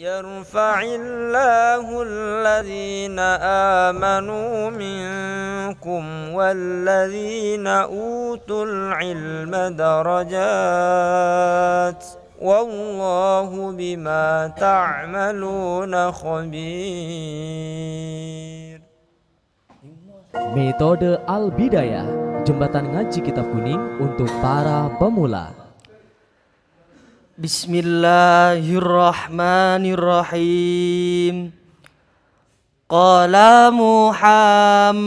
يرفع الله الذين آمنوا منكم والذين أوتوا العلم درجات والله بما تعملون خبير. Metode Al-Bidayah, jembatan ngaji kitab kuning untuk para pemula. Bismillahirrahmanirrahim. Qala Muhammadun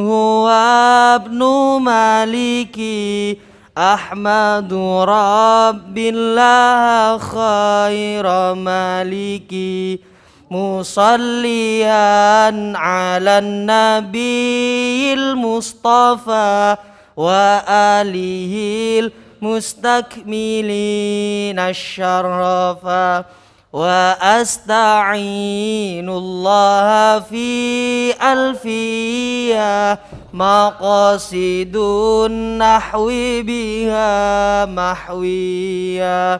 huwa ibnu Maliki Ahmadu Rabbillah khaira maliki musalliyan ala nabiyil mustafa wa alihil mustakmilin asyarrafa wa asta'inullah fi alfiyah maqasidun nahwi biha mahwiyah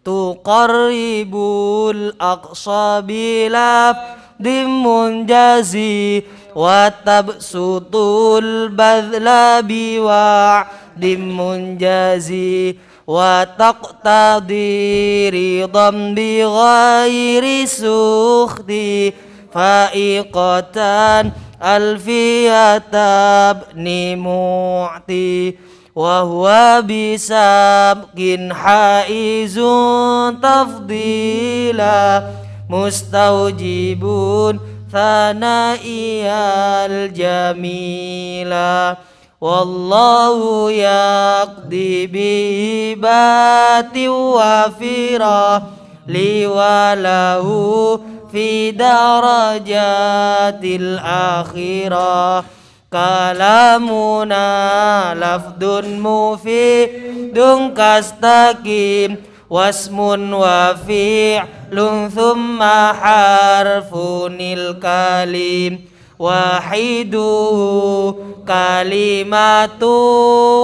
tuqarribul aqsa bilafdin munjazi wa tabsutul badla biwa'din munjazi wa taqtadi ridam bi ghairi sukhti fa'iqatan alfiyatabni mu'ti wa huwa bisabqin haizun tafdila mustawjibun thana'iyal jamila wallahu yaqdi bihibati wa firah liwalahu fi darajatil akhirah kalamuna lafdun mufidun kastaqim wasmun wa fi'lun thumma harfunil kalim wahiduhu kalimatu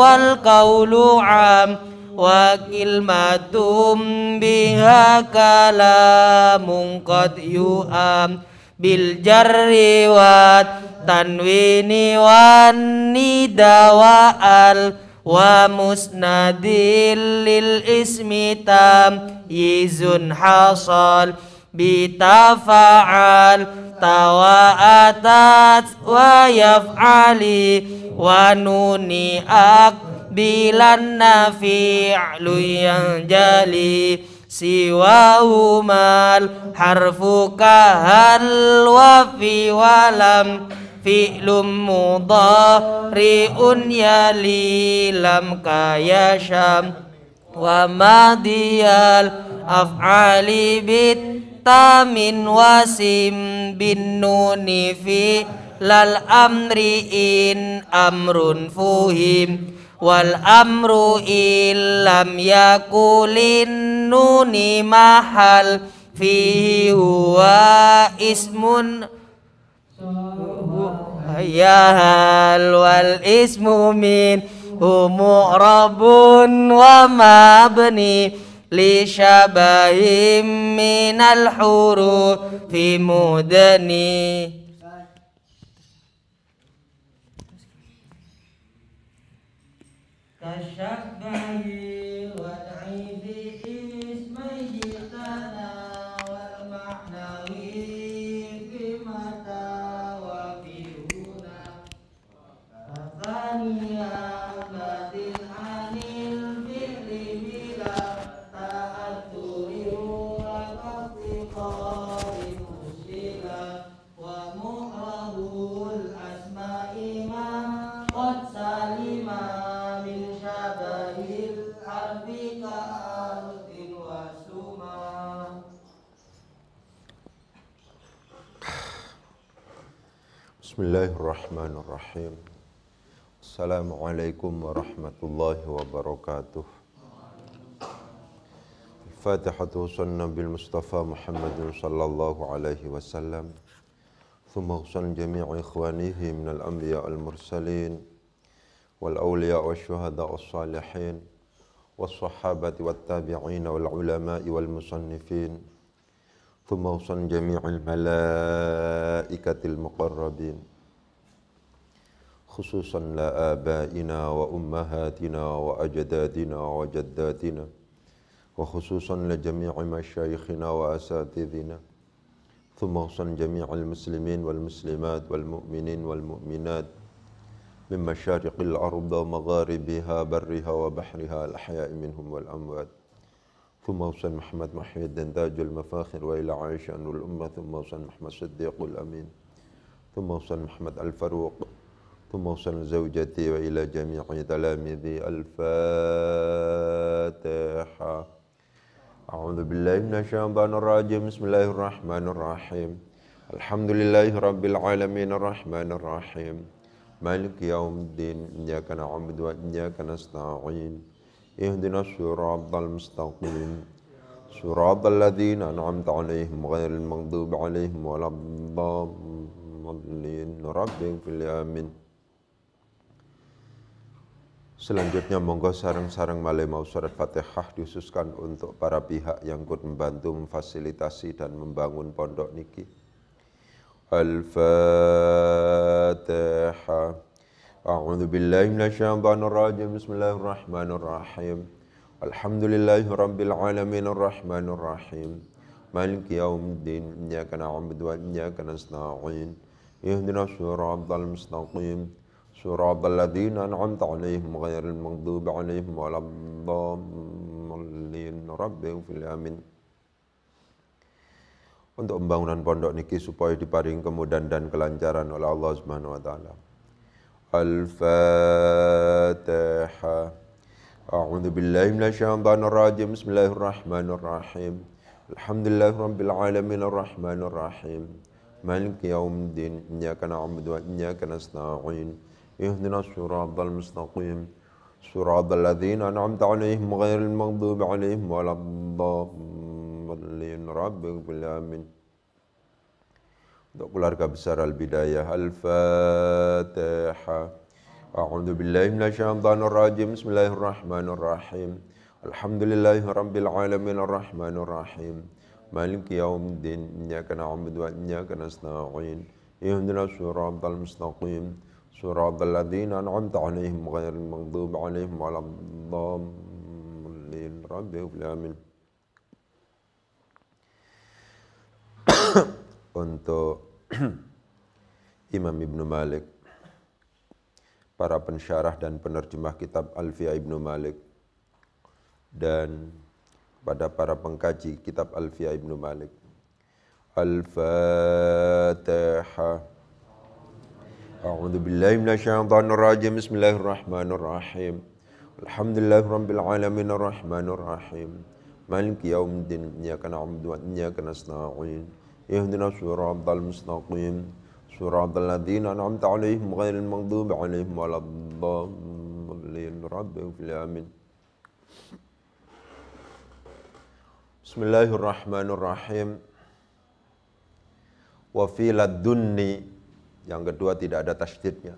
wal qawlu am wa kilmatum biha kalamun qad yu'am bil jarri wa tanwini wan nida wa al wa musnadil lil ismi tam yizun hasal bitafa'al tawa'atat wa yaf'ali wa nuni akbilan nafi'lu yang jali siwahumal harfu kahal wa fi walam fi'lum mudhari'un yali lam kayasham wa madiyal af'ali bit tamin wasim bin nuni fi lal amri in amrun fuhim wal amru illam yakulin nuni mahal fihi huwa ismun yahal wal ismu min mu'rabun wa mabni li syabahim minal hurufi mudani kasyabbahi wad'i fi ismi jitana wal ma'nawi fi mata wa fi huna athaniya batil anil fi'li bila ta'atturi wa taqtiqari musila wa mu'rabul asma'i ma qad salima Bismillahirrahmanirrahim. Assalamualaikum warahmatullahi wabarakatuh. Fatihatu sunnah bil Mustafa Muhammadin sallallahu alaihi wasallam. Thumma husan jami'i ikhwanihi minal anbiya al mursalin wal awliya wa syuhada was salihin was sahabati wat tabi'in wal ulama'i wal musannifin ثم أوصل جميع الملائكة المقربين خصوصا لآبائنا وأمهاتنا وأجدادنا وجداتنا وخصوصا لجميع مشايخنا وأساتذنا ثم أوصل جميع المسلمين والمسلمات والمؤمنين والمؤمنات من مشارق الأرض ومغاربها برها وبحرها الأحياء منهم والأموات ثم أوصل محمد محي الدين تاج المفاخر وإلى عائشة أنور الأمة ثم أوصل محمد صديق الأمين ثم أوصل محمد الفاروق ثم أوصل زوجتي وإلى جميع تلاميذي. الفاتحة. أعوذ بالله من الشيطان الرجيم. بسم الله الرحمن الرحيم. الحمد لله رب العالمين الرحمن الرحيم مالك يوم الدين إياك نعبد وإياك نستعين اهدنا الصراط المستقيم صراط الذين أنعمت عليهم غير المغضوب عليهم ولا الضالين. Rabbi ighfir li. Amin. Selanjutnya monggo sareng-sareng malih mau surat Fatihah dikhususkan untuk para pihak yang ikut membantu memfasilitasi dan membangun pondok niki. Al-Fatihah. A'udzu billahi minasyaitonir rajim. Bismillahirrahmanirrahim. Alhamdulillahi rabbil alamin arrahmanir rahim. Maliki yaumiddin. Iyyaka na'budu wa iyyaka nasta'in. Ihdinas siratal mustaqim. Siratal ladzina an'amta 'alaihim ghairil maghdubi 'alaihim waladdallin. Rabbi ighfir li. Amin. Untuk pembangunan pondok niki supaya diparing kemudahan dan kelancaran oleh Allah Subhanahu wa taala. Al-Fatihah. A'udzu billahi minasyaitonir rajim. Bismillahirrahmanirrahim. Alhamdulillahirabbil alamin arrahmanir rahim. Maliki yaumiddin. Iyyaka na'budu wa iyyaka nasta'in. Ihdinas siratal mustaqim. Siratal ladzina an'amta 'alaihim ghairil maghdubi 'alaihim waladdallin. Rabbi ighfir li. Amin. Untuk keluarga besar Al-Bidayah. Al-Fatihah. A'udzu billahi minasyaitonir rajim. Bismillahirrahmanirrahim. Alhamdulillahirabbil alamin arrahmanir rahim. Maliki yaumiddin. Iyyaka na'budu wa iyyaka nasta'in. Ihdinas siratal mustaqim. Siratal ladzina an'amta 'alaihim ghairil maghdubi 'alaihim waladdallin. Rabbi ighfir li. Amin. Untuk Imam Ibnu Malik, para pensyarah dan penerjemah kitab Alfiyah Ibnu Malik, dan pada para pengkaji kitab Alfiyah Ibnu Malik. Al-Fatihah. A'udzu billahi minasyaitonir rajim. Bismillahirrahmanirrahim. Alhamdulillahirabbil alamin arrahmanir rahim. Maliki yaumiddin. Iyyaka na'budu wa iyyaka nasta'in. Ihdinas siratal mustaqim. Siratal ladzina an'amta 'alaihim ghairil maghdubi 'alaihim waladdallin. Rabbi ighfir li. Amin. Bismillahirrahmanirrahim. Wa fi ladunni. Yang kedua tidak ada tasydidnya.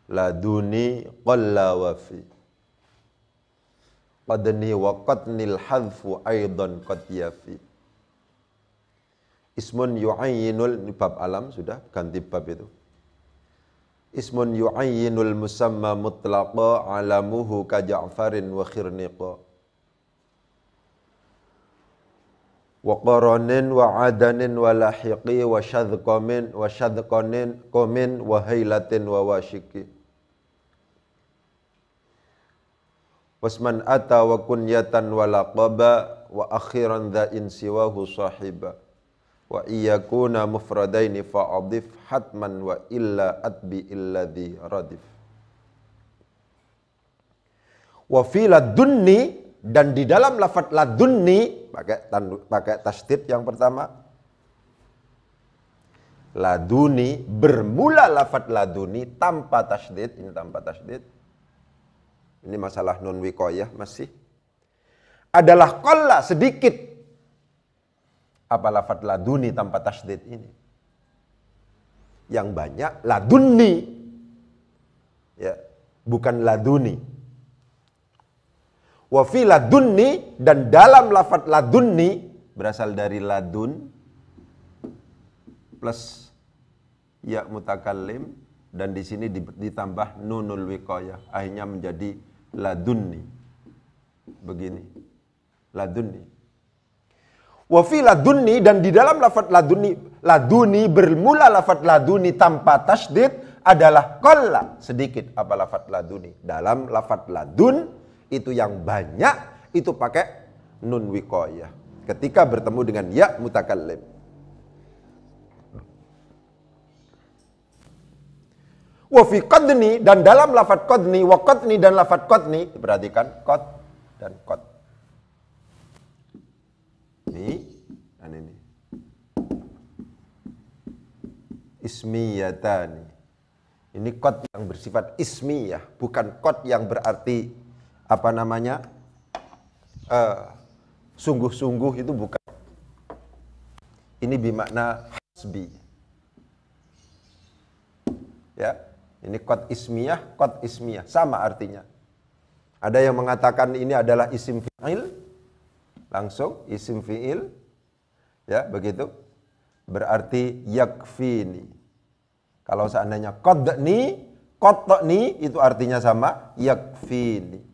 Laduni qalla wa fi. Qadni wa qatnil hadfu aidan qad yafi. Ismun yu'ayyinul, ini bab alam sudah, ganti bab itu. Ismun yu'ayyinul musamma mutlaqa alamuhu ka Ja'farin wa khirniqa. Wa qaranin wa adanin wa lahiqi wa syadqamin wa syadqanin qamin wa hailatin wa washiqi. Wasman ata wa kunyatan wa laqaba wa akhiran dha insiwahu sahiba. Wa iyakuna mufradaini fa'adif hatman wa illa atbi illadhi radif. Wa fi ladunni, dan di dalam lafaz ladunni pakai tasdid yang pertama. Laduni, bermula lafaz laduni tanpa tasdid, ini tanpa tasdid. Ini masalah nun wiqayah masih. Adalah qalla, sedikit. Apa lafaz laduni tanpa tasdid ini? Yang banyak ladunni. Ya, bukan laduni. Wa fi ladunni, dan dalam lafaz ladunni berasal dari ladun, plus ya mutakallim dan di sini ditambah nunul wiqayah, akhirnya menjadi ladunni. Begini. Ladunni. Wa fi ladunni, dan di dalam lafaz laduni bermula lafaz laduni tanpa tasydid adalah qalla, sedikit. Apa lafaz laduni? Dalam lafaz ladun itu yang banyak itu pakai nun wiqayah ketika bertemu dengan ya mutakallim. Wa fi qadni, dan dalam lafaz qadni, wa qadni dan lafaz qadni, perhatikan qad dan qad. Ini dan ini. Ismiyatani. Ini qad yang bersifat ismiyah, bukan qad yang berarti apa namanya? Sungguh-sungguh, itu bukan. Ini bermakna hasbi. Ya, ini qad ismiyah, sama artinya. Ada yang mengatakan ini adalah isim fi'il, langsung isim fi'il, ya begitu. Berarti yakfini. Kalau seandainya qadni, itu artinya sama, yakfini.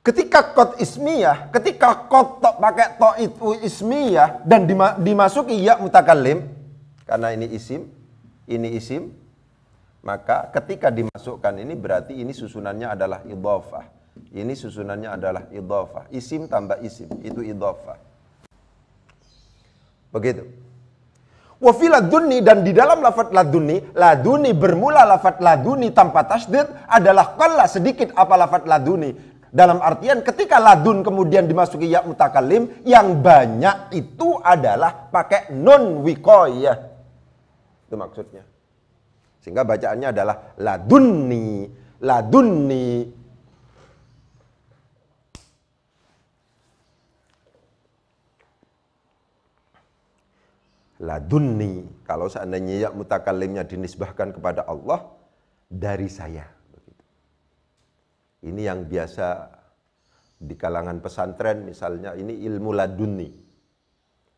Ketika qad ismiyah, ketika qad pakai to itu ismiyah dan dimasuki ya mutakallim, karena ini isim, maka ketika dimasukkan ini berarti ini susunannya adalah idhofah. Ini susunannya adalah idhofah. Isim tambah isim, itu idhofah. Begitu. Wa fi ladunni, dan di dalam lafaz laduni bermula lafaz laduni tanpa tasydid adalah qalla, sedikit. Apa lafaz laduni? Dalam artian ketika ladun kemudian dimasuki ya mutakallim, yang banyak itu adalah pakai nun wiqayah. Itu maksudnya. Sehingga bacaannya adalah ladunni. Ladunni. Kalau seandainya ya mutakallimnya dinisbahkan kepada Allah, dari saya. Ini yang biasa di kalangan pesantren misalnya, ini ilmu ladunni.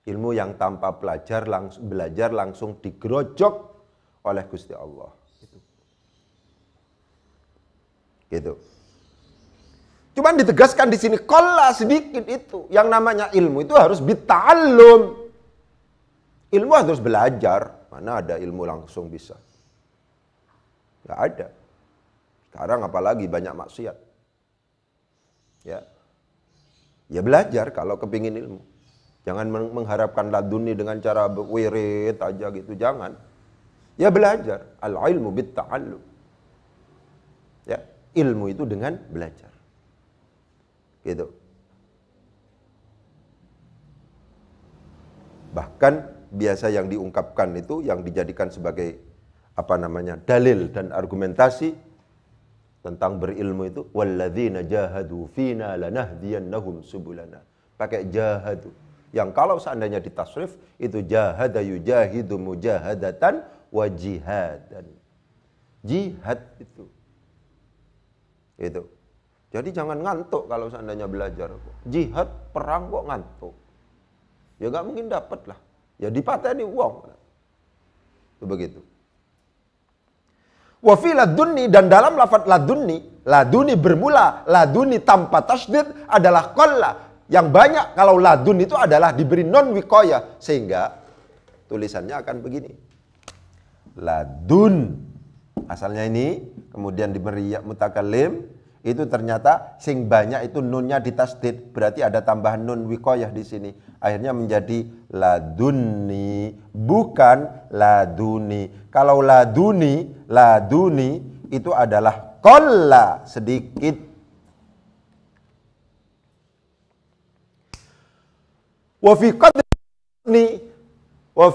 Ilmu yang tanpa belajar langsung digerojok oleh Gusti Allah. Gitu. Cuman ditegaskan di sini qalla, sedikit itu. Yang namanya ilmu itu harus bita'allum. Ilmu harus belajar. Mana ada ilmu langsung bisa? Nggak ada. Sekarang apalagi banyak maksiat. Ya belajar kalau kepingin ilmu. Jangan mengharapkan laduni dengan cara wirid aja gitu, jangan. Ya belajar. Al-ilmu bit-ta'allum. Ya, ilmu itu dengan belajar. Gitu. Bahkan biasa yang diungkapkan itu yang dijadikan sebagai dalil dan argumentasi tentang berilmu itu, walladzina jahadu fina lanahdiyannahum subulana. Pakai jahadu. Yang kalau seandainya ditasrif itu jahada yujahidu mujahadatan wa jihadan. Jihad itu. Itu. Jadi jangan ngantuk kalau seandainya belajar. Jihad perang kok ngantuk. Ya nggak mungkin dapat lah. Ya dipateni uang. Itu begitu. Wa fi ladunni, dan dalam lafaz laduni bermula laduni tanpa tasydid adalah qalla. Yang banyak kalau ladun itu adalah diberi non wiqayah, sehingga tulisannya akan begini. Ladun asalnya ini, kemudian diberi ya mutakallim, itu ternyata sing banyak itu nunnya ditasdid, berarti ada tambahan nun wiqayah di sini. Akhirnya menjadi ladunni, bukan laduni. Kalau laduni itu adalah qalla, sedikit. Wa fi qadni wa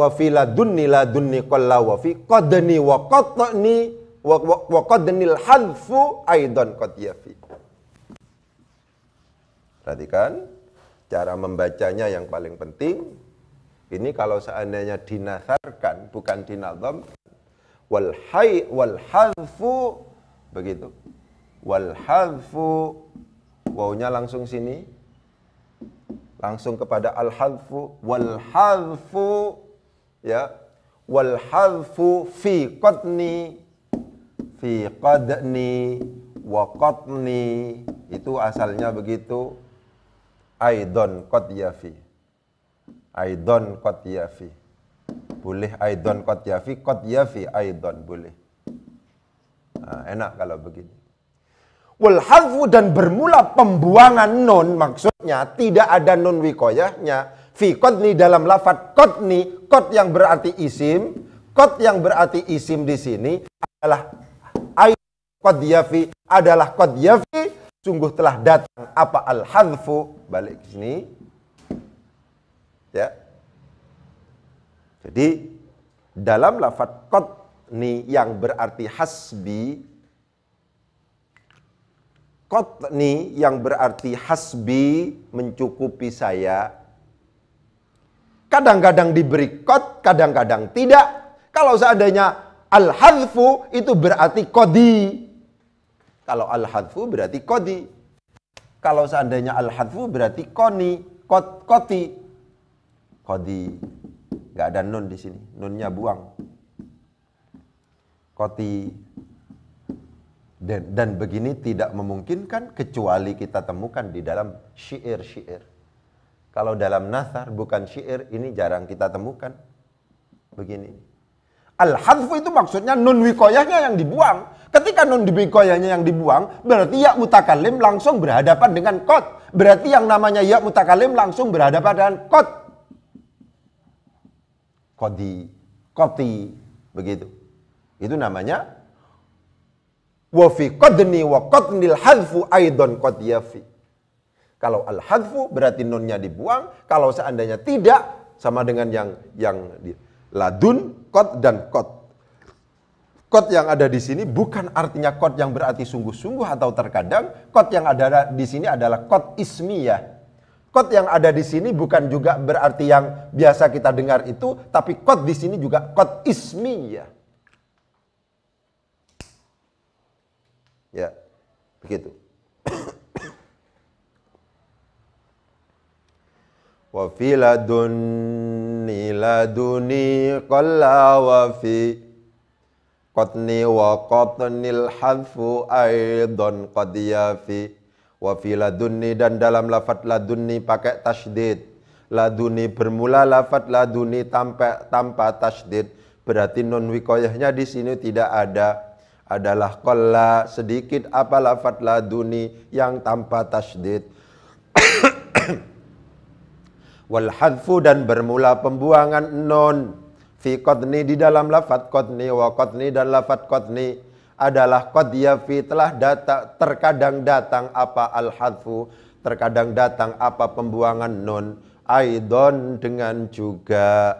fi ladunni qalla wa fi qadni wa qatni wa qadnil hadfu aidan qad yafi. Perhatikan cara membacanya yang paling penting. Ini kalau seandainya dinasarkan, bukan dinadham, wal hadfu begitu. Wal hadfu wawunya langsung sini. langsung kepada al-hadfu. Wal hadfu, ya, wal hadfu fi qadni, fi qadni wa qatni, itu asalnya begitu. Aidon qad yafi, aidon qad yafi, boleh aidon qad yafi aidon boleh. Nah, enak kalau begini. Wal hadfu, dan bermula pembuangan nun, maksudnya tidak ada nun wikoyahnya. Fi qadni, dalam lafadz qadni, qad yang berarti isim, qad yang berarti isim di sini adalah qad yafi, adalah qad yafi, sungguh telah datang apa al-hadfu, balik ke sini. Ya. Jadi dalam lafadz qadni yang berarti hasbi, qadni yang berarti hasbi, mencukupi saya, kadang-kadang diberi qad, kadang-kadang tidak. Kalau seandainya al-hadfu itu berarti qadi. Kalau al-hadfu berarti qadi. Kalau seandainya al-hadfu berarti qoni, qoti. Qadi. Enggak ada nun di sini. Nunnya buang. Qoti. Dan begini tidak memungkinkan kecuali kita temukan di dalam syair-syair. Kalau dalam nathar bukan syair, ini jarang kita temukan. Begini. Al-hadfu itu maksudnya nun wikoyahnya yang dibuang. Ketika nun wikoyahnya yang dibuang, berarti ya mutakalim langsung berhadapan dengan qad. Berarti yang namanya ya mutakalim langsung berhadapan dengan qad. Qadi, qati, begitu. Itu namanya wa fi qadni wa qadnil hadfu aidon qad yafi. Kalau al-hadfu berarti nunnya dibuang, kalau seandainya tidak, sama dengan yang ladun, qad dan qad. Qad yang ada di sini bukan artinya qad yang berarti sungguh-sungguh atau terkadang. Qad yang ada di sini adalah qad ismiyah. Qad yang ada di sini bukan juga berarti yang biasa kita dengar itu, tapi qad di sini juga qad ismiyah. Ya, begitu. Wa fi laduni qalla wa fi qatni wa qatnil hadfu aidon qad yafi. Wa fi laduni, dan dalam lafadz laduni pakai tasydid. Laduni bermula lafadz laduni tanpa tasydid, berarti nun wikoyahnya di sini tidak ada. Adalah qalla, sedikit apa lafadz laduni yang tanpa tasydid. Wal hadfu, dan bermula pembuangan nun fi qadni, di dalam lafadz qadni wa qadni, dan lafadz qadni adalah qad yafi, telah datang, terkadang datang apa al-hadfu, terkadang datang apa pembuangan nun, aidon, dengan juga.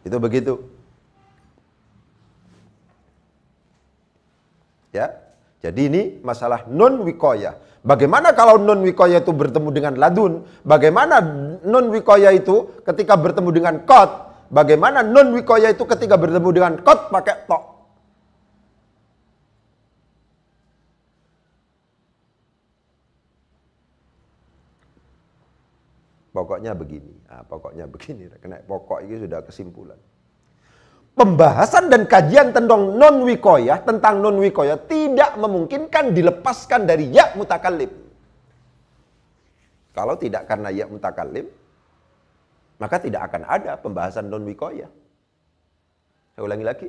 Itu begitu. Ya. Jadi ini masalah nun wikoyah. Bagaimana kalau nun wikoyah itu bertemu dengan ladun? Bagaimana nun wikoyah itu ketika bertemu dengan qad? Bagaimana nun wikoyah itu ketika bertemu dengan qad pakai to? Pokoknya begini. Nah, pokoknya begini. Kena pokok ini sudah kesimpulan. Pembahasan dan kajian tentang non wikoyah, tidak memungkinkan dilepaskan dari ya mutakallim. Kalau tidak karena ya mutakallim, maka tidak akan ada pembahasan non wikoyah. Saya ulangi lagi.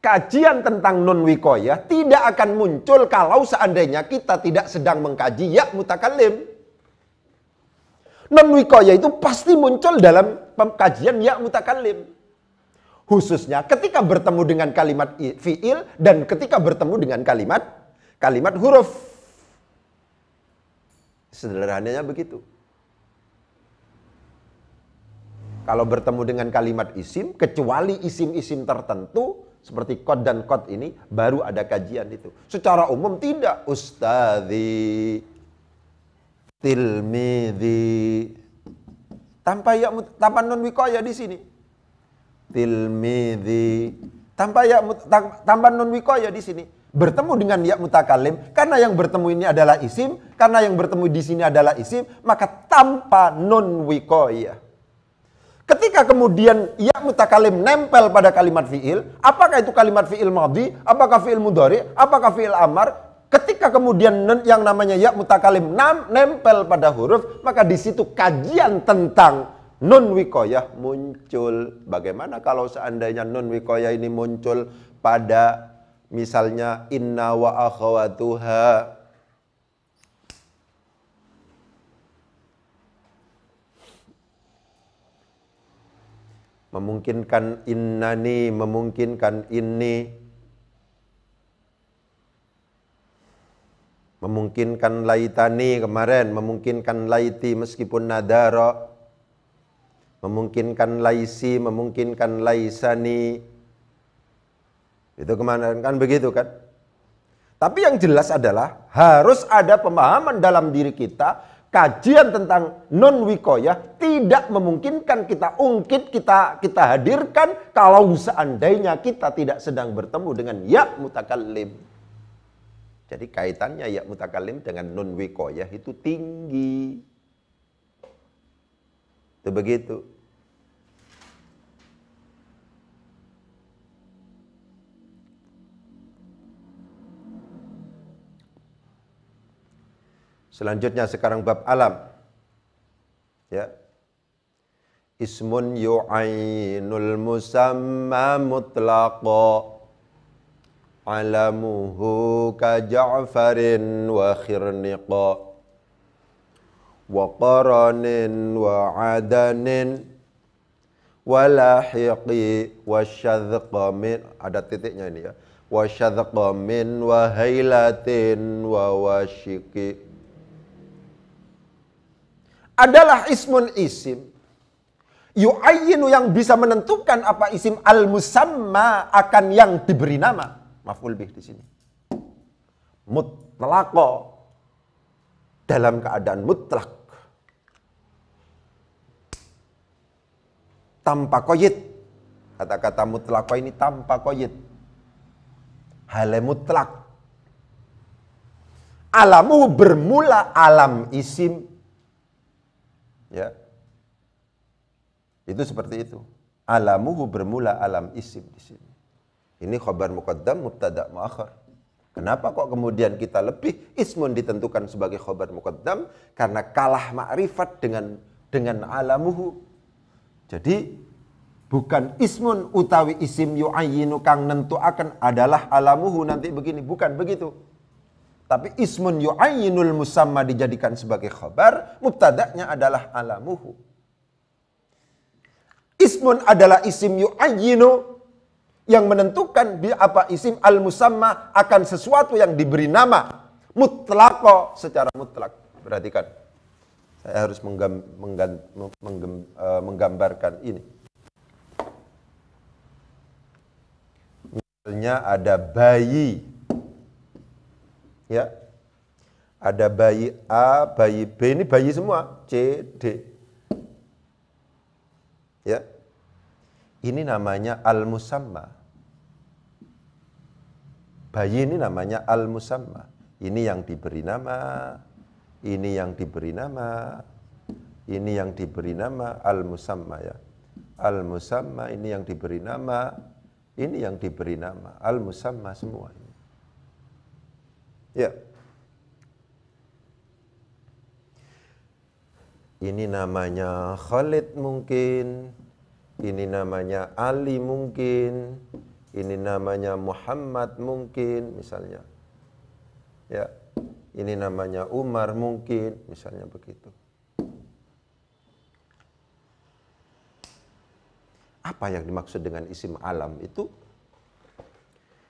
Kajian tentang non wikoyah tidak akan muncul kalau seandainya kita tidak sedang mengkaji ya mutakallim. Non wikoyah itu pasti muncul dalam kajian ya mutakallim. Khususnya ketika bertemu dengan kalimat fi'il dan ketika bertemu dengan kalimat huruf. Sederhananya begitu. Kalau bertemu dengan kalimat isim, kecuali isim-isim tertentu seperti qad dan qad ini, baru ada kajian itu. Secara umum tidak. Ustadzi, tilmidzi, tanpa nun wikoyah di sini. Tilmidzi, tanpa nun wikoyah di sini. Bertemu dengan ya mutakalim, karena yang bertemu ini adalah isim, karena yang bertemu di sini adalah isim, maka tanpa nun wikoyah. Ketika kemudian ya mutakalim nempel pada kalimat fi'il, apakah itu kalimat fi'il madhi, apakah fi'il mudhari, apakah fi'il amar, ketika kemudian yang namanya ya mutakalim nempel pada huruf, maka di situ kajian tentang nun wikoyah muncul. Bagaimana kalau seandainya nun wikoyah ini muncul pada misalnya inna wa akhawatuha, memungkinkan innani, memungkinkan ini, memungkinkan laitani kemarin, memungkinkan laiti meskipun nadara, memungkinkan laisi, memungkinkan laisani. Itu kemarin kan begitu kan? Tapi yang jelas adalah harus ada pemahaman dalam diri kita. Kajian tentang non wikoyah tidak memungkinkan kita ungkit, kita hadirkan kalau seandainya kita tidak sedang bertemu dengan ya mutakallim. Jadi kaitannya ya mutakallim dengan non wikoyah itu tinggi. Itu begitu. Selanjutnya sekarang bab alam. Ya. Ismun yu'ainul musamma mutlaqa. Alamuhu ka Ja'farin wa khirniqa. Wa qaranin wa adanin. Wa lahiqi wa syadqa min. Ada titiknya ini ya. Wa syadqa min wa hailatin wa wasyiqi. Adalah ismun isim. Yu'ayyinu yang bisa menentukan apa isim al-musamma akan yang diberi nama. Maf'ul bih di sini. Mutlaqo. Dalam keadaan mutlak. Tanpa qayyid. Kata-kata mutlaqo ini tanpa qayyid. Hale mutlak. Alamu bermula alam isim. Ya, itu seperti itu. Alamuhu bermula alam isim di sini. Ini khabar muqaddam, mubtada muakhar. Kenapa kok kemudian kita lebih ismun ditentukan sebagai khabar muqaddam? Karena kalah ma'rifat dengan alamuhu. Jadi bukan ismun utawi isim yu'ayyinu kang nentuaken adalah alamuhu nanti begini, bukan begitu. Tapi ismun yu'ayyinul musamma dijadikan sebagai khabar, mubtada'nya adalah alamuhu. Ismun adalah isim yu'ayyinu yang menentukan apa isim al-musamma akan sesuatu yang diberi nama. Mutlaqo secara mutlak. Perhatikan. Saya harus menggambarkan ini. Misalnya ada bayi. Ya, ada bayi A, bayi B, ini bayi semua, C, D. Ya, ini namanya al-musamma. Bayi ini namanya al-musamma. Ini yang diberi nama, ini yang diberi nama, ini yang diberi nama al-musamma ya. Al-musamma ini yang diberi nama, ini yang diberi nama al-musamma semua ini. Ya. Ini namanya Khalid mungkin, ini namanya Ali mungkin, ini namanya Muhammad mungkin misalnya. Ya. Ini namanya Umar mungkin, misalnya begitu. Apa yang dimaksud dengan isim alam itu?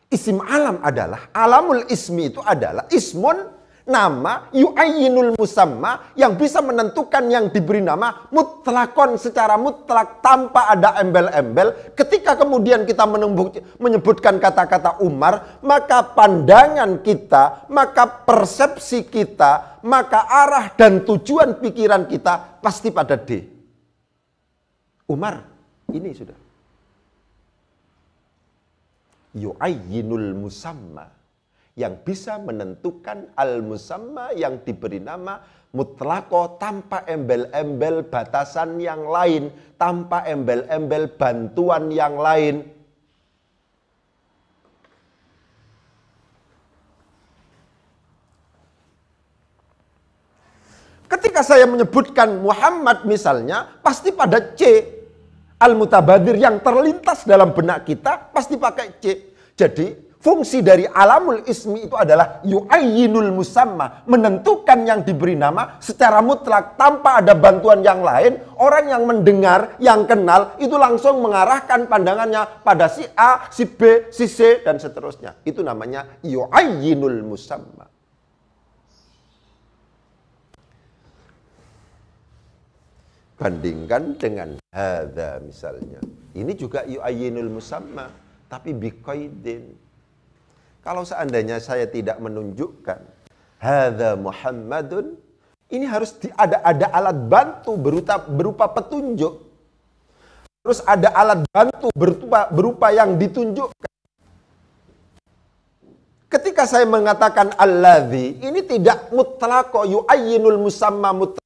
Isim alam adalah, alamul ismi itu adalah ismun, nama, yu'ayyinul musamma, yang bisa menentukan yang diberi nama mutlakon secara mutlak tanpa ada embel-embel. Ketika kemudian kita menyebutkan kata-kata Umar, maka pandangan kita, maka persepsi kita, maka arah dan tujuan pikiran kita pasti pada D. Umar, ini sudah. Yu'ayyinul musamma, yang bisa menentukan al-musamma yang diberi nama mutlaqo tanpa embel-embel batasan yang lain, tanpa embel-embel bantuan yang lain. Ketika saya menyebutkan Muhammad misalnya, pasti pada C. Al-mutabadir yang terlintas dalam benak kita pasti pakai C. Jadi fungsi dari alamul ismi itu adalah yu'ayyinul musamma, menentukan yang diberi nama secara mutlak tanpa ada bantuan yang lain. Orang yang mendengar, yang kenal itu langsung mengarahkan pandangannya pada si A, si B, si C dan seterusnya. Itu namanya yu'ayyinul musamma. Bandingkan dengan hadza misalnya. Ini juga yu'ayyinul musamma, tapi biqaidin. Kalau seandainya saya tidak menunjukkan hadza Muhammadun, ini harus ada alat bantu berupa petunjuk. Terus ada alat bantu berupa yang ditunjukkan. Ketika saya mengatakan alladzi, ini tidak mutlaqo yu'ayyinul musamma mutlaqo.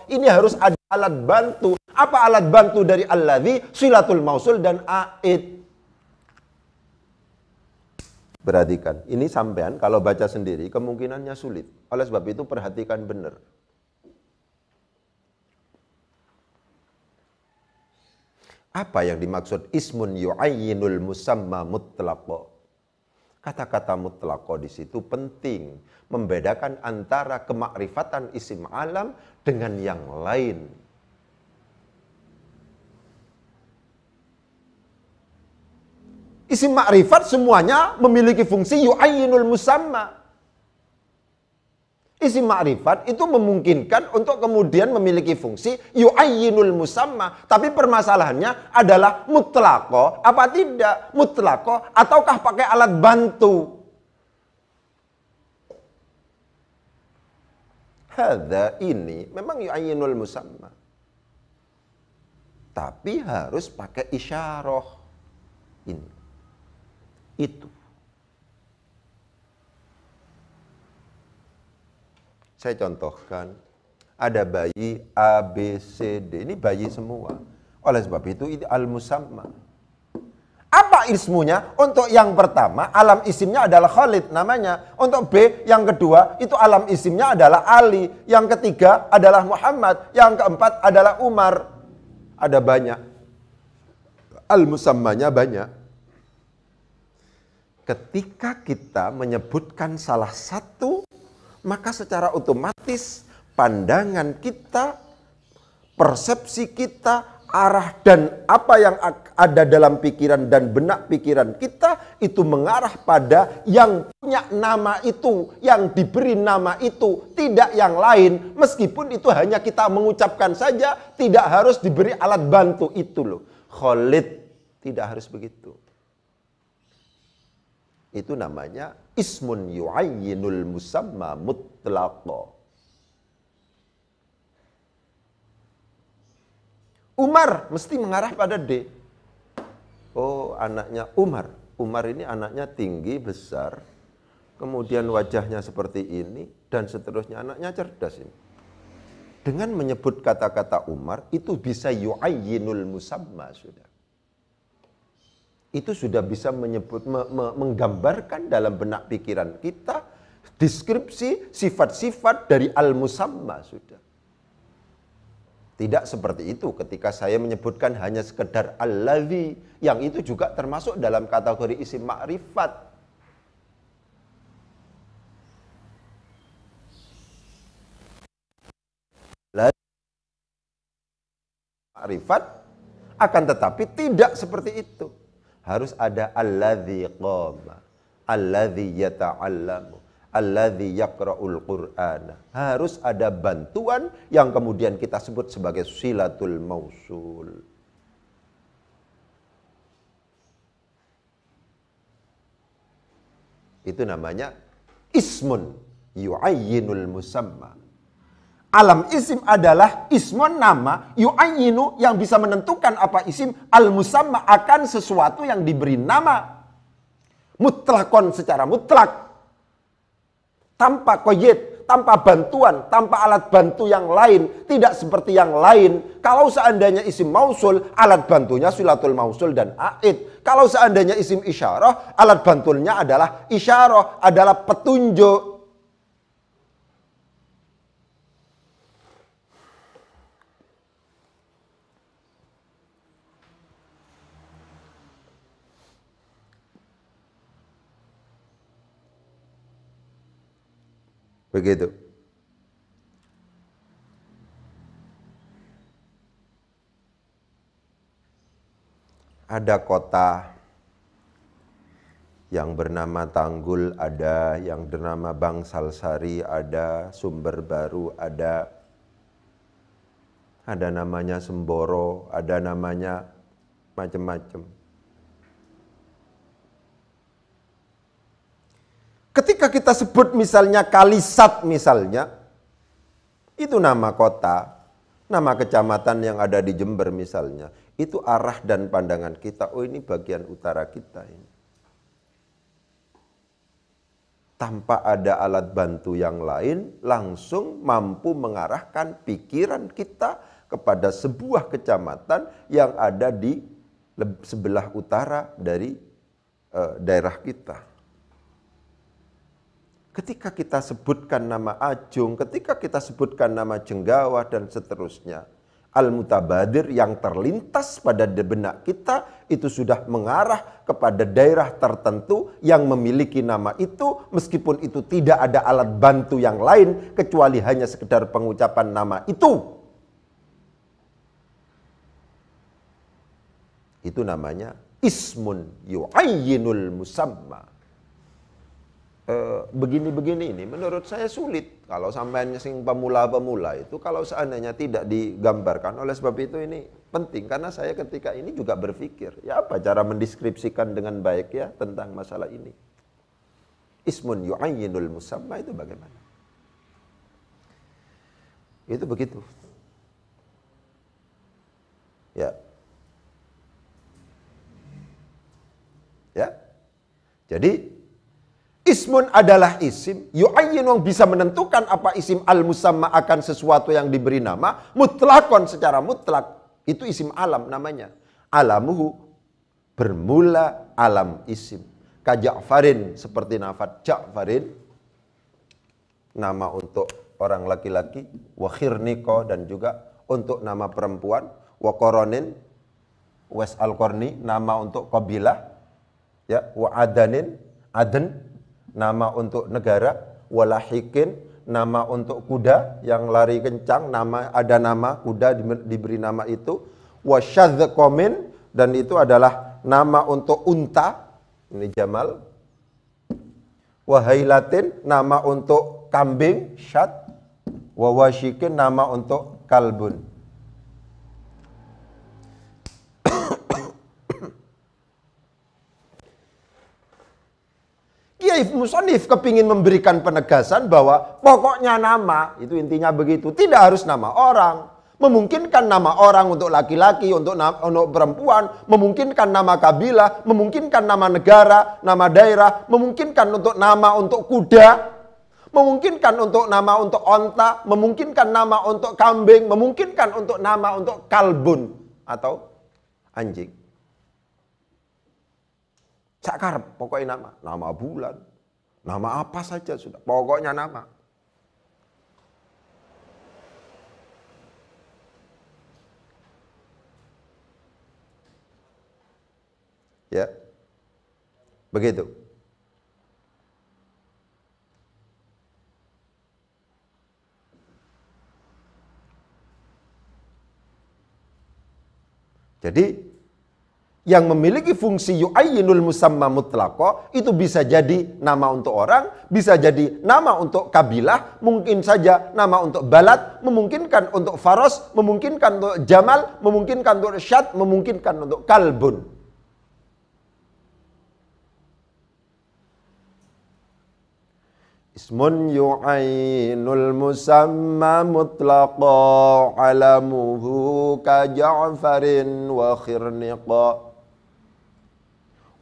Ini harus ada alat bantu. Apa alat bantu dari alladzi? Silatul mausul dan aid. Perhatikan, ini sampean kalau baca sendiri kemungkinannya sulit. Oleh sebab itu perhatikan benar. Apa yang dimaksud ismun yu'ayyinul musamma mutlaqo? Kata-kata mutlaqo di situ penting membedakan antara kemakrifatan isim alam dengan yang lain. Isim makrifat semuanya memiliki fungsi yu'ayyinul musamma. Isim makrifat itu memungkinkan untuk kemudian memiliki fungsi yu'ayyinul musamma. Tapi permasalahannya adalah mutlaqo apa tidak? Mutlaqo ataukah pakai alat bantu? Hadza ini memang yu'ayyinul musamma. Tapi harus pakai isyarah. Ini. Itu. Saya contohkan, ada bayi A, B, C, D. Ini bayi semua. Oleh sebab itu al-musamma. Apa ismunya? Untuk yang pertama, alam isimnya adalah Khalid namanya. Untuk B, yang kedua, itu alam isimnya adalah Ali. Yang ketiga adalah Muhammad. Yang keempat adalah Umar. Ada banyak. Al-musammanya banyak. Ketika kita menyebutkan salah satu, maka secara otomatis pandangan kita, persepsi kita, arah dan apa yang ada dalam pikiran dan benak pikiran kita itu mengarah pada yang punya nama itu, yang diberi nama itu, tidak yang lain. Meskipun itu hanya kita mengucapkan saja, tidak harus diberi alat bantu itu loh. Khalid, tidak harus begitu. Itu namanya ismun yu'ayyinul musamma mutlaqo. Umar mesti mengarah pada D. Oh, anaknya Umar. Umar ini anaknya tinggi, besar. Kemudian wajahnya seperti ini dan seterusnya, anaknya cerdas ini. Dengan menyebut kata-kata Umar itu bisa yu'ayyinul musamma sudah. Itu sudah bisa menyebut, menggambarkan dalam benak pikiran kita deskripsi sifat-sifat dari al-musamma sudah. Tidak seperti itu ketika saya menyebutkan hanya sekedar alladzi, yang itu juga termasuk dalam kategori isim ma'rifat. Ma'rifat, akan tetapi tidak seperti itu. Harus ada alladzi qama, alladzi yata'allamu, alladzi yaqra'ul qur'ana. Harus ada bantuan yang kemudian kita sebut sebagai silatul mausul. Itu namanya ismun yu'ayyinul musamma. Alam isim adalah ismun nama, yu'ayyinu yang bisa menentukan apa isim, al-musamma akan sesuatu yang diberi nama. Mutlakon secara mutlak. tanpa qayyid, tanpa bantuan, tanpa alat bantu yang lain, tidak seperti yang lain. Kalau seandainya isim mausul, alat bantunya silatul mausul dan aid. Kalau seandainya isim isyarah, alat bantunya adalah isyarah, adalah petunjuk. Begitu. Ada kota yang bernama Tanggul, ada yang bernama Bangsal Sari, ada Sumber Baru, ada namanya Semboro, ada namanya macam-macam. Ketika kita sebut misalnya Kalisat misalnya, itu nama kota, nama kecamatan yang ada di Jember misalnya. Itu arah dan pandangan kita, oh ini bagian utara kita ini. Tanpa ada alat bantu yang lain, langsung mampu mengarahkan pikiran kita kepada sebuah kecamatan yang ada di sebelah utara dari daerah kita. Ketika kita sebutkan nama Ajung, ketika kita sebutkan nama Jenggawah dan seterusnya, Al-Mutabadir yang terlintas pada benak kita itu sudah mengarah kepada daerah tertentu yang memiliki nama itu, meskipun itu tidak ada alat bantu yang lain kecuali hanya sekedar pengucapan nama itu. Itu namanya ismun yu'ayyinul musamma. Begini-begini ini menurut saya sulit kalau sampai sing pemula-pemula itu, kalau seandainya tidak digambarkan. Oleh sebab itu ini penting, karena saya ketika ini juga berpikir, ya apa cara mendeskripsikan dengan baik ya tentang masalah ini. Ismun yu'ayyinul musamma itu bagaimana? Itu begitu. Ya. Ya. Jadi ismun adalah isim, yu'ayyin yang bisa menentukan apa isim al-musamma akan sesuatu yang diberi nama, mutlakon secara mutlak. Itu isim alam namanya. Alamuhu, bermula alam isim. Ka Ja'farin, seperti nafat Ja'farin, nama untuk orang laki-laki. Wa khirniko, dan juga untuk nama perempuan. Wa koronin, wes al-korni, nama untuk kabilah. Ya, wa adanin, aden, nama untuk negara. Walahikin, nama untuk kuda yang lari kencang, ada nama kuda diberi nama itu. Wasyadzqomin, dan itu adalah nama untuk unta, ini Jamal. Wahailatin, nama untuk kambing, syad. Wawashikin, nama untuk kalbun. Kiai Musonif kepingin memberikan penegasan bahwa pokoknya nama, itu intinya begitu. Tidak harus nama orang. Memungkinkan nama orang untuk laki-laki, untuk perempuan. Memungkinkan nama kabilah, memungkinkan nama negara, nama daerah. Memungkinkan untuk nama untuk kuda. Memungkinkan untuk nama untuk onta. Memungkinkan nama untuk kambing. Memungkinkan untuk nama untuk kalbun atau anjing. Cakar, pokoknya nama bulan, nama apa saja sudah, pokoknya nama. Ya, begitu. Jadi yang memiliki fungsi yu'ayyinul musamma mutlaqo itu bisa jadi nama untuk orang, bisa jadi nama untuk kabilah, mungkin saja nama untuk balad, memungkinkan untuk faros, memungkinkan untuk jamal, memungkinkan untuk syad, memungkinkan untuk kalbun. Ismun yu'ayyinul musamma mutlaqo alamuhu ka Ja'farin wa khirniqa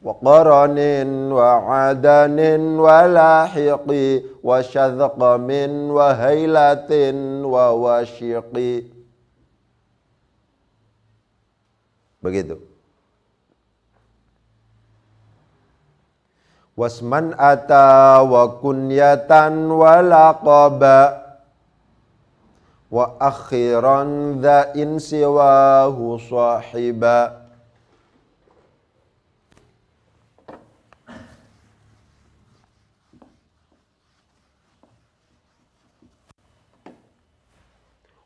wa qaranin wa adanin wa lahiqi wa syadqamin wa hailatin wa wasyiqi. Begitu. Wasman ata wa kunyatan wa laqaba wa akhiran dha insiwahu sahiba.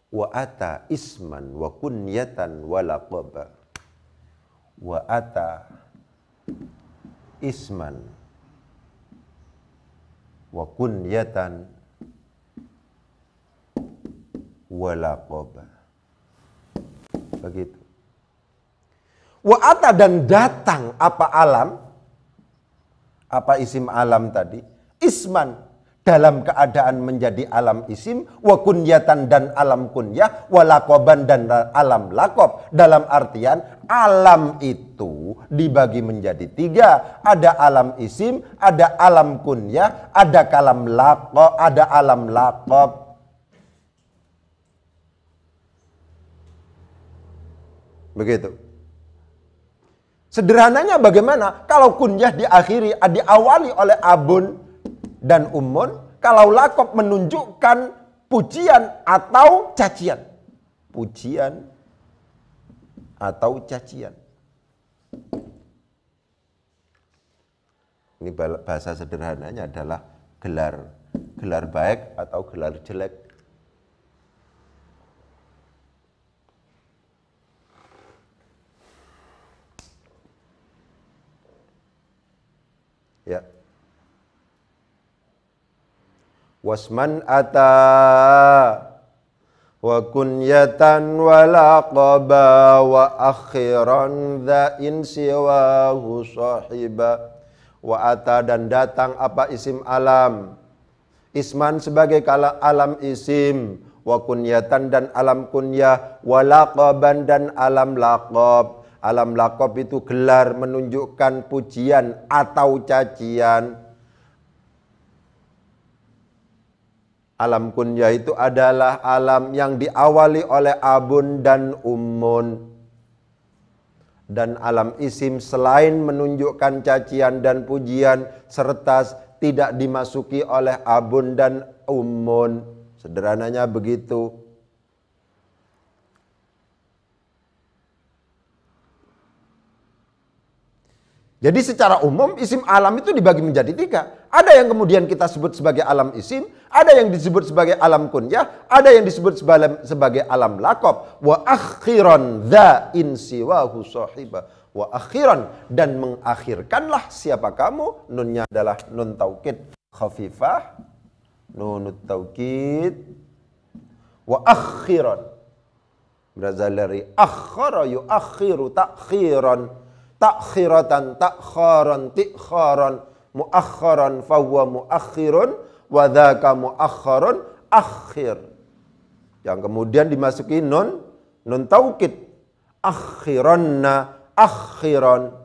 Wa ata isman wa kunyatan wa laqaba. Wa ata isman wa kunyatan wa laqaba. Begitu. Wa ata dan datang apa alam? Apa isim alam tadi? Isman dalam keadaan menjadi alam isim, wa kunyatan dan alam kunyah, wa laqaban dan alam laqab. Dalam artian alam itu dibagi menjadi 3. Ada alam isim, ada alam kunyah, ada kalam laqab, ada alam laqab. Begitu. Sederhananya bagaimana? Kalau kunyah diawali oleh abun dan ummun, kalau laqab menunjukkan pujian atau cacian. Pujian atau cacian. Ini bahasa sederhananya adalah gelar baik atau gelar jelek. Ya. Wasman ata wa kunyatan wa laqaba wa akhiran dha insiwahu sahiba. Wa ata dan datang apa isim alam. Isman sebagai alam isim, wa kunyatan dan alam kunyah, wa laqaban dan alam laqab. Alam laqab itu gelar menunjukkan pujian atau cacian. Alam kunyah itu adalah alam yang diawali oleh abun dan ummun. Dan alam isim selain menunjukkan cacian dan pujian, serta tidak dimasuki oleh abun dan ummun. Sederhananya begitu. Jadi secara umum isim alam itu dibagi menjadi 3. Ada yang kemudian kita sebut sebagai alam isim, ada yang disebut sebagai alam kunyah, ada yang disebut sebagai alam laqab. Wa akhiran dha insiwahu sahiba. Wa akhiran dan mengakhirkanlah siapa kamu. Nunnya adalah nun taukid khafifah. Nunut taukid. Wa akhiran berasal dari akhara yuakhiru takhiran. Takhiratan, takharan, tikharan, muakharan, fahuwa muakhirun, wadhaka muakharun, akhir. Yang kemudian dimasuki nun taukid. Akhiranna, akhiran,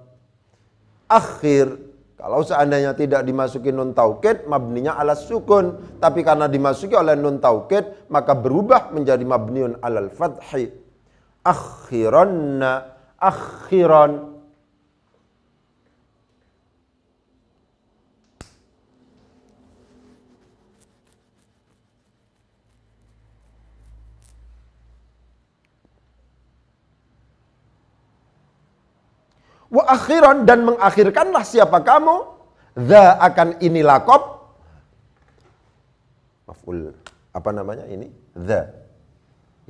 akhir. Kalau seandainya tidak dimasuki nun taukid, mabninya ala sukun. Tapi karena dimasuki oleh nun taukid, maka berubah menjadi mabniun alal fathi. Akhiranna, akhiran. Wa akhiran dan mengakhirkanlah siapa kamu. Dha akan ini laqab. Maf'ul apa namanya ini? Dha.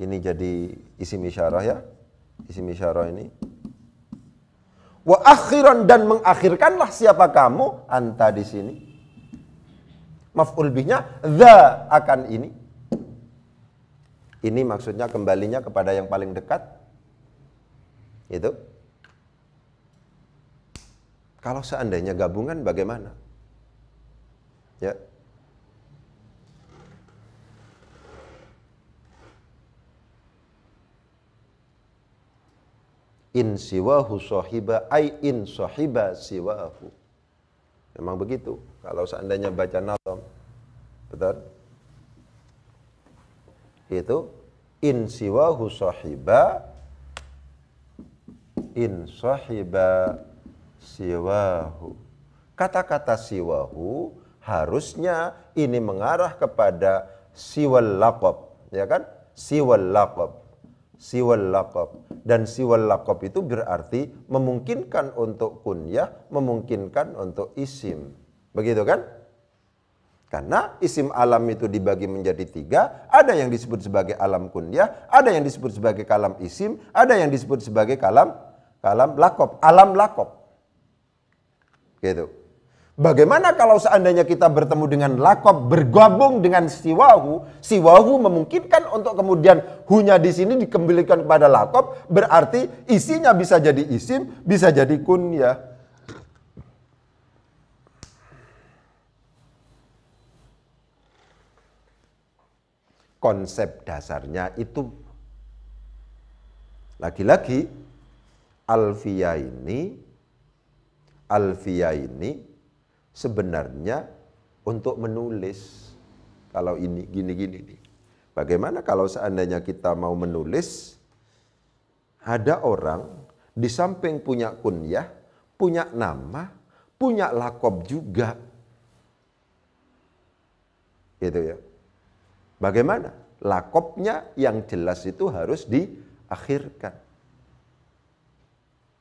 Ini jadi isim isyarah ya. Isim isyarah ini. Wa akhiran dan mengakhirkanlah siapa kamu. Anta di sini. Maf'ul bihnya dha akan ini. Ini maksudnya kembalinya kepada yang paling dekat. Itu. Kalau seandainya gabungan bagaimana? Ya. In siwahu sahiba ay in sahiba siwahu. Memang begitu. Kalau seandainya baca nazam, betul? Itu in siwahu sahiba, in sahiba siwahu. Kata-kata siwahu harusnya ini mengarah kepada siwal laqab, ya kan? Siwal laqab, siwal laqab. Dan siwal laqab itu berarti memungkinkan untuk kunyah, memungkinkan untuk isim. Begitu kan? Karena isim alam itu dibagi menjadi 3, ada yang disebut sebagai alam kunyah, ada yang disebut sebagai kalam isim, ada yang disebut sebagai kalam laqab, alam laqab. Gitu. Bagaimana kalau seandainya kita bertemu dengan laqab bergabung dengan siwahu, siwahu memungkinkan untuk kemudian hunya di sini dikembalikan kepada laqab, berarti isinya bisa jadi isim, bisa jadi kunyah. Konsep dasarnya itu lagi-lagi alfiyah ini sebenarnya untuk menulis. Kalau ini gini-gini nih. Bagaimana kalau seandainya kita mau menulis, ada orang di samping punya kunyah, punya nama, punya laqab juga. Gitu ya. Bagaimana? Laqabnya yang jelas itu harus diakhirkan.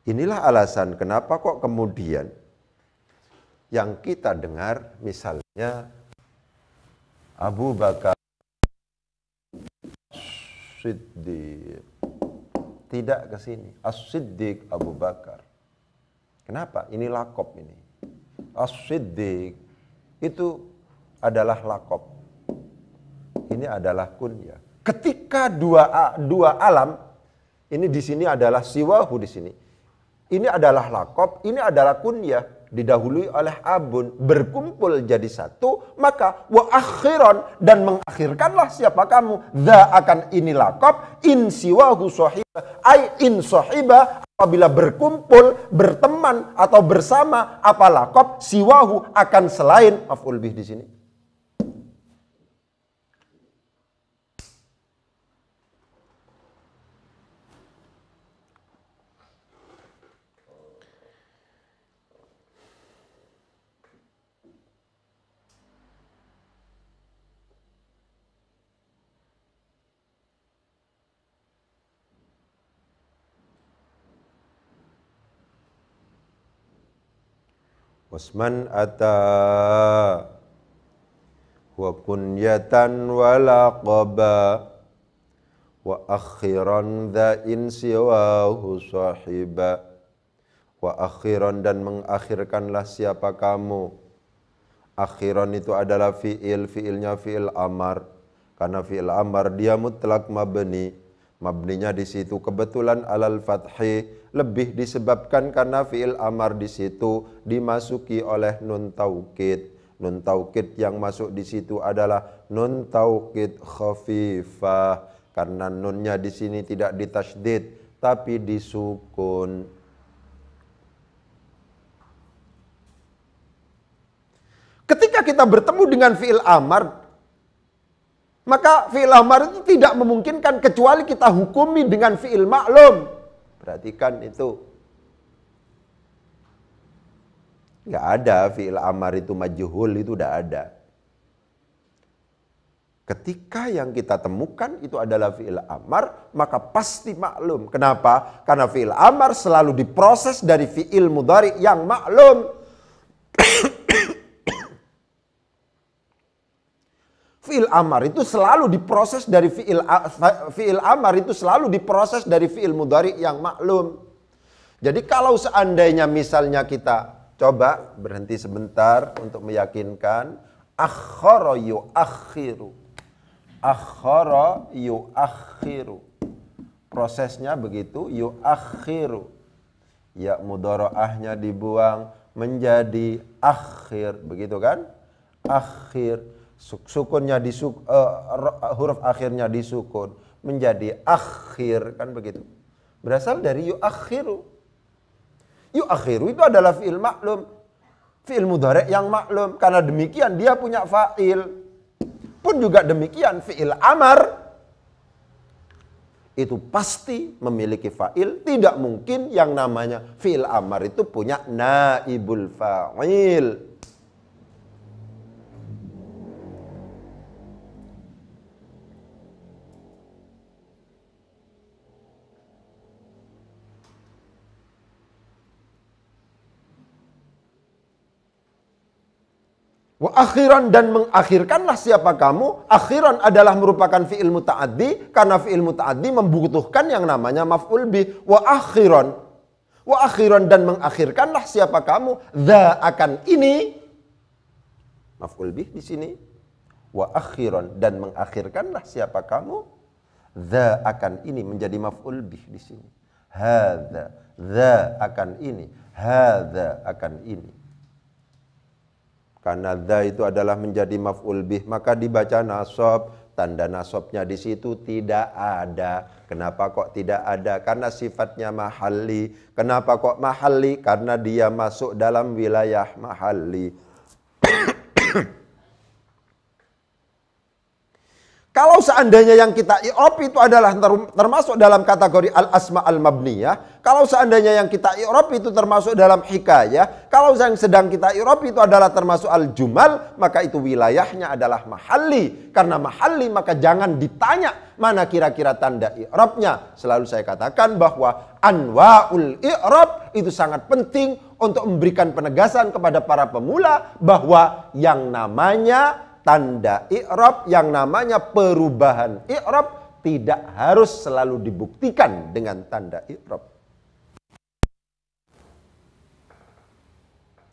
Inilah alasan kenapa kok kemudian yang kita dengar misalnya Abu Bakar Siddiq, tidak ke sini. As-Siddiq Abu Bakar. Kenapa? Ini laqab ini. As-Siddiq itu adalah laqab. Ini adalah kunyah. Ketika dua alam, ini di sini adalah siwahu di sini. Ini adalah laqab, ini adalah kunyah, didahului oleh abun, berkumpul jadi satu, maka wa akhiran, dan mengakhirkanlah siapa kamu, dha akan ini laqab, in siwahu sahiba, ay in sahiba, apabila berkumpul, berteman atau bersama apa laqab, siwahu akan selain maf'ul bih di sini. Wasman ata wa kunyatan wa laqaba wa akhiran dha in siwahu sahiba. Wa akhiran, dan mengakhirkanlah siapa kamu. Akhiran itu adalah fi'il, fi'ilnya fi'il amar. Karena fi'il amar dia mutlak mabni. Mabninya di situ kebetulan alal fathi, lebih disebabkan karena fi'il amar di situ dimasuki oleh nun taukid. Nun taukid yang masuk di situ adalah nun taukid khafifah, karena nunnya di sini tidak ditasydid tapi disukun. Ketika kita bertemu dengan fi'il amar, maka fi'il amar itu tidak memungkinkan kecuali kita hukumi dengan fi'il maklum. Perhatikan itu. Nggak ada fi'il amar itu majhul, itu tidak ada. Ketika yang kita temukan itu adalah fi'il amar, maka pasti maklum. Kenapa? Karena fi'il amar selalu diproses dari fi'il mudhari yang maklum. Fi'il amar itu selalu diproses dari fi'il amar itu selalu diproses dari fi'il mudhari yang maklum. Jadi kalau seandainya misalnya kita coba berhenti sebentar untuk meyakinkan, akhara yuakhiru. Akhara yuakhiru. Prosesnya begitu, yuakhiru. Ya mudharaahnya dibuang menjadi akhir, begitu kan? Akhir. Sukunnya huruf akhirnya disukun menjadi akhir, kan begitu. Berasal dari yu'akhiru. Yu'akhiru itu adalah fi'il maklum. Fi'il mudhari' yang maklum. Karena demikian dia punya fa'il. Pun juga demikian fi'il amar. Itu pasti memiliki fa'il. Tidak mungkin yang namanya fi'il amar itu punya naibul fa'il. Wa akhiran, dan mengakhirkanlah siapa kamu. Akhiran adalah merupakan fi'il muta'addi, karena fi'il muta'addi membutuhkan yang namanya maf'ul bih. Wa akhiran dan mengakhirkanlah siapa kamu. Dha akan ini. Maf'ul bih di sini. Wa akhiran dan mengakhirkanlah siapa kamu. Dha akan ini menjadi maf'ul bih di sini. Hadza, dha akan ini. Hadza akan ini. Karena dha itu adalah menjadi maf'ul bih, maka dibaca nasab. Tanda nasabnya di situ tidak ada. Kenapa kok tidak ada? Karena sifatnya mahalli. Kenapa kok mahalli? Karena dia masuk dalam wilayah mahalli. Kalau seandainya yang kita i'rab itu adalah termasuk dalam kategori al-asma al-mabniyah, kalau seandainya yang kita i'rab itu termasuk dalam hikayah, kalau yang sedang kita i'rab itu adalah termasuk al-jumal, maka itu wilayahnya adalah mahalli. Karena mahalli maka jangan ditanya mana kira-kira tanda i'rabnya. Selalu saya katakan bahwa anwa'ul i'rab itu sangat penting untuk memberikan penegasan kepada para pemula bahwa yang namanya tanda i'rab, yang namanya perubahan i'rab tidak harus selalu dibuktikan dengan tanda i'rab.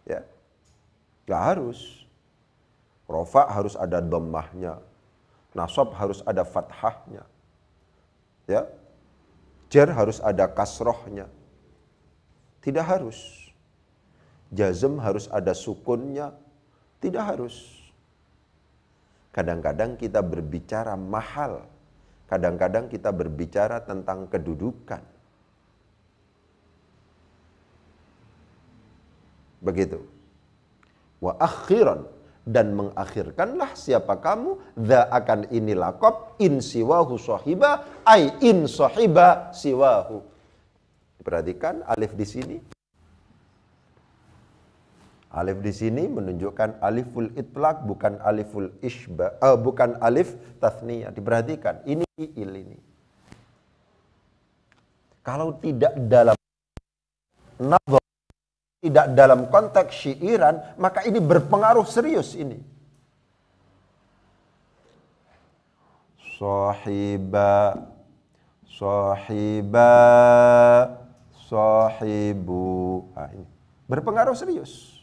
Ya. Gak harus. Rofa harus ada dhammahnya. Nasab harus ada fathahnya. Ya. Jar harus ada kasrohnya. Tidak harus. Jazm harus ada sukunnya. Tidak harus. Kadang-kadang kita berbicara mahal. Kadang-kadang kita berbicara tentang kedudukan. Begitu. Wa akhiran, dan mengakhirkanlah siapa kamu. Dha akan ini laqab. In siwahu sahiba. Ay in sahiba siwahu. Perhatikan alif di sini. Alif di sini menunjukkan aliful itlaq, bukan aliful isba, bukan alif tathniyah. Diperhatikan, ini fi'il ini. Kalau tidak dalam nadhar, tidak dalam konteks syairan, maka ini berpengaruh serius ini. Sahiba, sahiba, sahibu. Nah, ini berpengaruh serius.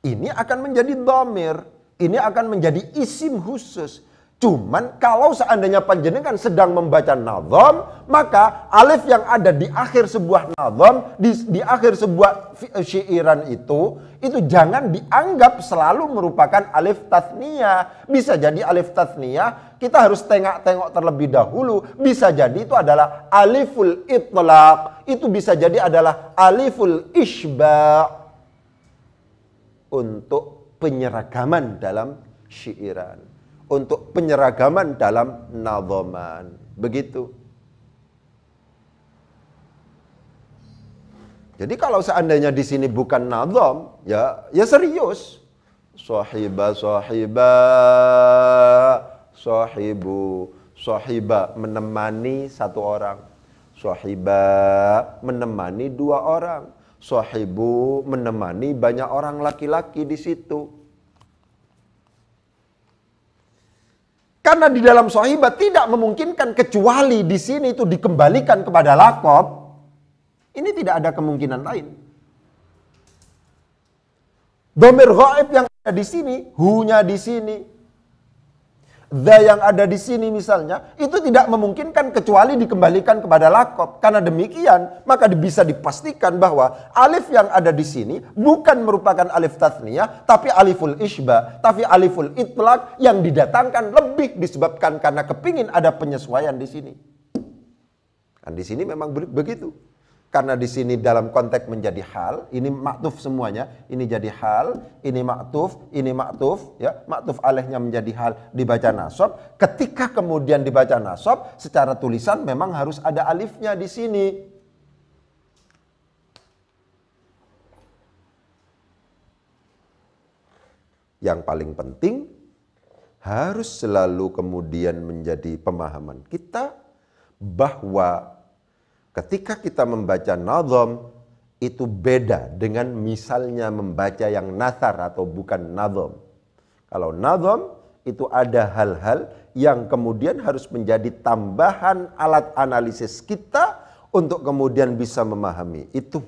Ini akan menjadi dhamir, ini akan menjadi isim khusus. Cuman kalau seandainya panjenengan sedang membaca nazam, maka alif yang ada di akhir sebuah nazam, di akhir sebuah syairan itu jangan dianggap selalu merupakan alif tathniyah. Bisa jadi alif tathniyah, kita harus tengok terlebih dahulu. Bisa jadi itu adalah aliful itlaq, itu bisa jadi adalah aliful isba'. Untuk penyeragaman dalam syairan, untuk penyeragaman dalam nadhaman, begitu. Jadi kalau seandainya di sini bukan nadham, ya serius. Sahiba, sahiba, sahibu, sahiba menemani satu orang, sahiba menemani dua orang. Sahibu menemani banyak orang laki-laki di situ. Karena di dalam sahiba tidak memungkinkan kecuali di sini itu dikembalikan kepada laqab. Ini tidak ada kemungkinan lain. Dhamir ghaib yang ada di sini, hunya di sini, dha yang ada di sini misalnya, itu tidak memungkinkan kecuali dikembalikan kepada laqab. Karena demikian, maka bisa dipastikan bahwa alif yang ada di sini bukan merupakan alif tathniyah, tapi aliful isba, tapi aliful itlaq yang didatangkan lebih disebabkan karena kepingin ada penyesuaian di sini. Kan di sini memang begitu. Karena di sini dalam konteks menjadi hal, ini maktuf semuanya, ini jadi hal, ini maktuf, ya, maktuf alaihnya menjadi hal dibaca nasab. Ketika kemudian dibaca nasab, secara tulisan memang harus ada alifnya di sini. Yang paling penting harus selalu kemudian menjadi pemahaman kita bahwa ketika kita membaca nazam itu beda dengan misalnya membaca yang nathar atau bukan nazam. Kalau nazam itu ada hal-hal yang kemudian harus menjadi tambahan alat analisis kita untuk kemudian bisa memahami. Itu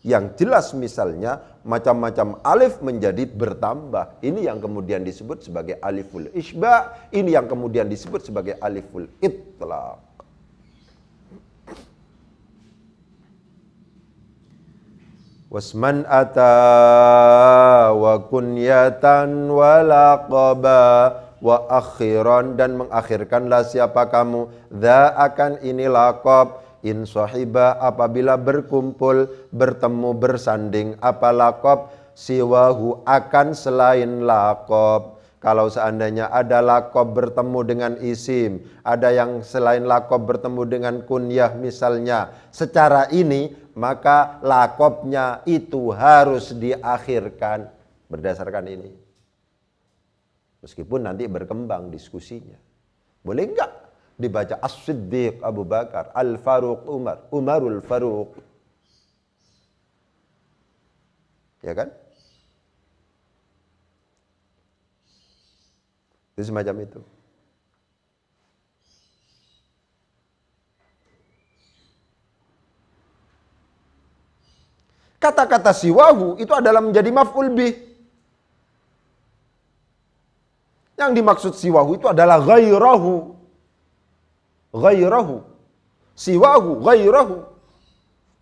yang jelas misalnya macam-macam alif menjadi bertambah. Ini yang kemudian disebut sebagai aliful isba, ini yang kemudian disebut sebagai aliful itlaq. Wasman ata wa kunyatan wa laqaba wa akhiran, dan mengakhirkanlah siapa kamu dha akan ini laqab in sahiba apabila berkumpul bertemu bersanding apa laqab siwahu akan selain laqab. Kalau seandainya ada laqab bertemu dengan isim, ada yang selain laqab bertemu dengan kunyah misalnya, secara ini maka laqabnya itu harus diakhirkan berdasarkan ini. Meskipun nanti berkembang diskusinya. Boleh enggak dibaca As-Siddiq Abu Bakar, Al-Faruq Umar, Umarul Faruq. Ya kan? Itu semacam itu. Kata-kata siwahu itu adalah menjadi maf'ul bih. Yang dimaksud siwahu itu adalah ghairahu. Ghairahu. Siwahu, ghairahu.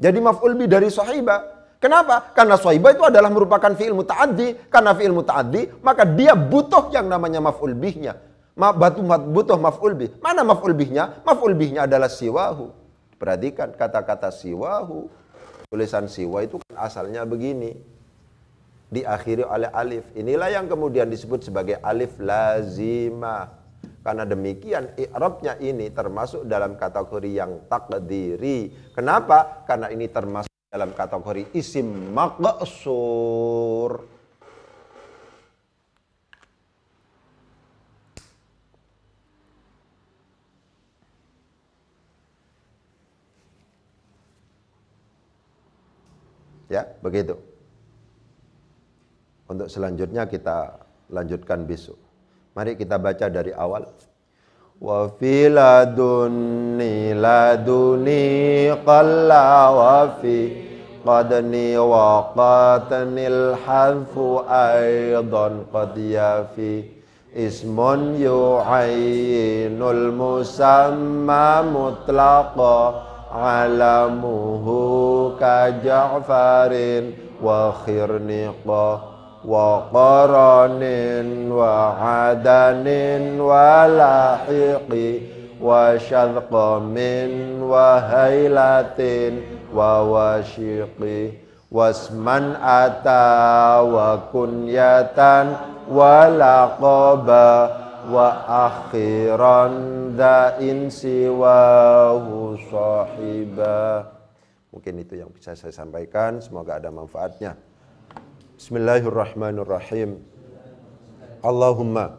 Jadi maf'ul bih dari sahibah. Kenapa? Karena sahibah itu adalah merupakan fi'il muta'addi. Karena fi'il muta'addi, maka dia butuh yang namanya maf'ul bihnya. Butuh maf'ul bih. Mana maf'ul bihnya? Maf'ul bihnya adalah siwahu. Perhatikan kata-kata siwahu. Tulisan siwa itu kan asalnya begini. Diakhiri oleh alif. Inilah yang kemudian disebut sebagai alif lazimah. Karena demikian i'rabnya ini termasuk dalam kategori yang takdiri. Kenapa? Karena ini termasuk dalam kategori isim maqsur. Ya, begitu. Untuk selanjutnya kita lanjutkan besok. Mari kita baca dari awal. Wa fi laduni qalla wa fi qadni wa qatanil hadfu aidan qad yafi ismun yu'ayyinul musamma mutlaqa alamuhu ka Ja'farin wa khirniqa wa qaranin wa adanin wa lahiqi wa syadqamin wa hailatin wa washiqi wasman ata wa kunyatan wa laqaba wa akhiran da'in siwahu sahiba. Mungkin itu yang bisa saya sampaikan. Semoga ada manfaatnya. Bismillahirrahmanirrahim. Allahumma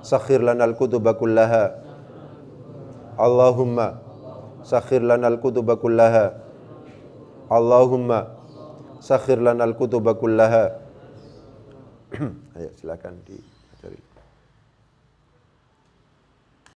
sakhir lanal kutuba kullaha. Allahumma sakhir lanal kutuba kullaha. Allahumma sakhir lanal kutuba kullaha. Ayo silakan diajari.